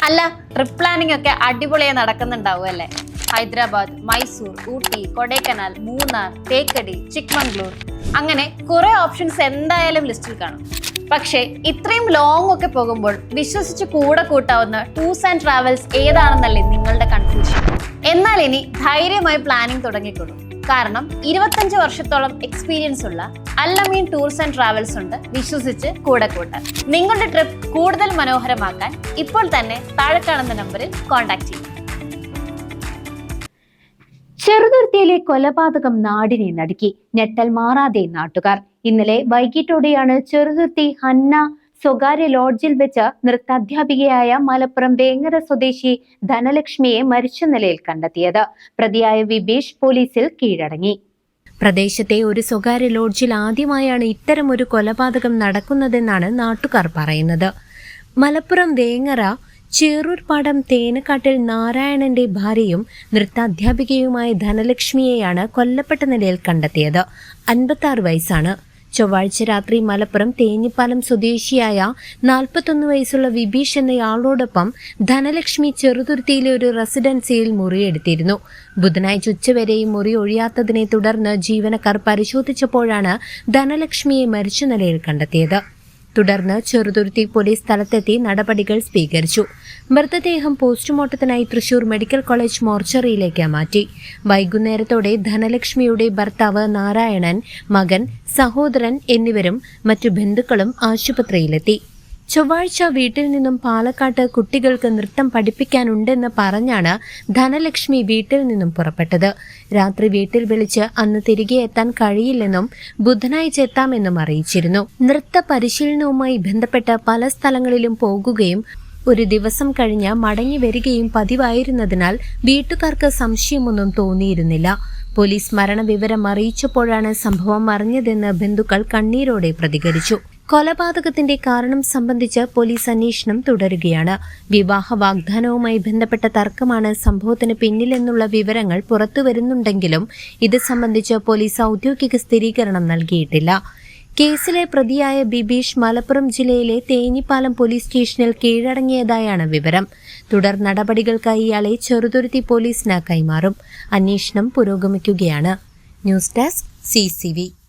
അല്ല, trip planning ഒക്കെ അടിപൊളിയായി നടക്കുന്നുണ്ടാവും അല്ലേ? ഹൈദരാബാദ്, മൈസൂർ, ഊട്ടി, കൊടൈക്കനാൽ, മൂന്നാർ, തേക്കടി, ചിക്മംഗ്ലൂർ, അങ്ങനെ കുറെ ഓപ്ഷൻസ് എന്തായാലും ലിസ്റ്റിൽ കാണും. പക്ഷേ ഇത്രയും ലോങ് ഒക്കെ പോകുമ്പോൾ വിശ്വസിച്ച് കൂടെ കൂട്ടാവുന്ന ടൂർസ് ആൻഡ് ട്രാവൽസ് ഏതാണെന്നല്ലേ നിങ്ങളുടെ കൺഫ്യൂഷൻ? എന്നാൽ ഇനി ധൈര്യമായി പ്ലാനിംഗ് തുടങ്ങിക്കൊള്ളൂ. കാരണം 25 വർഷത്തോളം എക്സ്പീരിയൻസ് ഉള്ള അൽ അമീൻ ടൂർസ് ആൻഡ് ട്രാവൽസ് ഉണ്ട് വിശ്വസിച്ച് കൂടെ കൂട്ടാൻ. നിങ്ങളുടെ ട്രിപ്പ് കൂടുതൽ മനോഹരമാക്കാൻ ഇപ്പോൾ തന്നെ താഴെ കാണുന്ന നമ്പറിൽ കോൺടാക്ട് ചെയ്യും. ചെറുതുരുത്തിയിലെ കൊലപാതകം നാടിനെ നടുക്കി. ഞെട്ടൽ മാറാതെ നാട്ടുകാർ. ഇന്നലെ വൈകിട്ടോടെയാണ് ചെറുതുരുത്തി ഹന്ന സ്വകാര്യ ലോഡ്ജിൽ വെച്ച് നൃത്താധ്യാപികയായ മലപ്പുറം വേങ്ങര സ്വദേശി ധനലക്ഷ്മിയെ മരിച്ച നിലയിൽ കണ്ടെത്തിയത്. പ്രതിയായ വിബീഷ് പോലീസിൽ കീഴടങ്ങി. പ്രദേശത്തെ ഒരു സ്വകാര്യ ലോഡ്ജിൽ ആദ്യമായാണ് ഇത്തരമൊരു കൊലപാതകം നടക്കുന്നതെന്നാണ് നാട്ടുകാർ പറയുന്നത്. മലപ്പുറം വേങ്ങര ചേറൂർപാടം തേനക്കാട്ടിൽ നാരായണന്റെ ഭാര്യയും നൃത്താധ്യാപികയുമായ ധനലക്ഷ്മിയെയാണ് കൊല്ലപ്പെട്ട നിലയിൽ കണ്ടെത്തിയത്. 56 വയസ്സാണ്. ചൊവ്വാഴ്ച രാത്രി മലപ്പുറം തേഞ്ഞിപ്പാലം സ്വദേശിയായ 41 വയസ്സുള്ള വിബീഷ് എന്നയാളോടൊപ്പം ധനലക്ഷ്മി ചെറുതുരുത്തിയിലെ ഒരു റെസിഡൻസിയിൽ മുറിയെടുത്തിരുന്നു. ബുധനാഴ്ച ഉച്ചവരെയും മുറി ഒഴിയാത്തതിനെ തുടർന്ന് ജീവനക്കാർ പരിശോധിച്ചപ്പോഴാണ് ധനലക്ഷ്മിയെ മരിച്ച നിലയിൽ കണ്ടെത്തിയത്. തുടർന്ന് ചെറുതുരുത്തി പോലീസ് സ്ഥലത്തെത്തി നടപടികൾ സ്വീകരിച്ചു. മൃതദേഹം പോസ്റ്റ്മോർട്ടത്തിനായി തൃശൂർ മെഡിക്കൽ കോളേജ് മോർച്ചറിയിലേക്ക് മാറ്റി. വൈകുന്നേരത്തോടെ ധനലക്ഷ്മിയുടെ ഭർത്താവ് നാരായണൻ, മകൻ, സഹോദരൻ എന്നിവരും മറ്റു ബന്ധുക്കളും ആശുപത്രിയിലെത്തി. ചൊവ്വാഴ്ച വീട്ടിൽ നിന്നും പാലക്കാട്ട് കുട്ടികൾക്ക് നൃത്തം പഠിപ്പിക്കാനുണ്ടെന്ന് പറഞ്ഞാണ് ധനലക്ഷ്മി വീട്ടിൽ നിന്നും പുറപ്പെട്ടത്. രാത്രി വീട്ടിൽ വിളിച്ച് അന്ന് തിരികെ എത്താൻ കഴിയില്ലെന്നും ബുധനാഴ്ച എത്താമെന്നും അറിയിച്ചിരുന്നു. നൃത്ത പരിശീലനവുമായി ബന്ധപ്പെട്ട് പല സ്ഥലങ്ങളിലും പോകുകയും ഒരു ദിവസം കഴിഞ്ഞ് മടങ്ങി വരികയും പതിവായിരുന്നതിനാൽ വീട്ടുകാർക്ക് സംശയമൊന്നും തോന്നിയിരുന്നില്ല. പോലീസ് മരണവിവരം അറിയിച്ചപ്പോഴാണ് സംഭവം അറിഞ്ഞതെന്ന് ബന്ധുക്കൾ കണ്ണീരോടെ പ്രതികരിച്ചു. കൊലപാതകത്തിന്റെ കാരണം സംബന്ധിച്ച് പോലീസ് അന്വേഷണം തുടരുകയാണ്. വിവാഹ വാഗ്ദാനവുമായി ബന്ധപ്പെട്ട തർക്കമാണ് സംഭവത്തിന് പിന്നിലെന്നുള്ള വിവരങ്ങൾ പുറത്തുവരുന്നുണ്ടെങ്കിലും ഇത് സംബന്ധിച്ച് പോലീസ് ഔദ്യോഗിക സ്ഥിരീകരണം നൽകിയിട്ടില്ല. കേസിലെ പ്രതിയായ ബിബീഷ് മലപ്പുറം ജില്ലയിലെ തേഞ്ഞിപ്പാലം പോലീസ് സ്റ്റേഷനിൽ കീഴടങ്ങിയതായാണ് വിവരം. തുടർ നടപടികൾക്കായി ഇയാളെ ചെറുതുരുത്തി പോലീസിന് കൈമാറും. അന്വേഷണം പുരോഗമിക്കുകയാണ്. News desk CCV.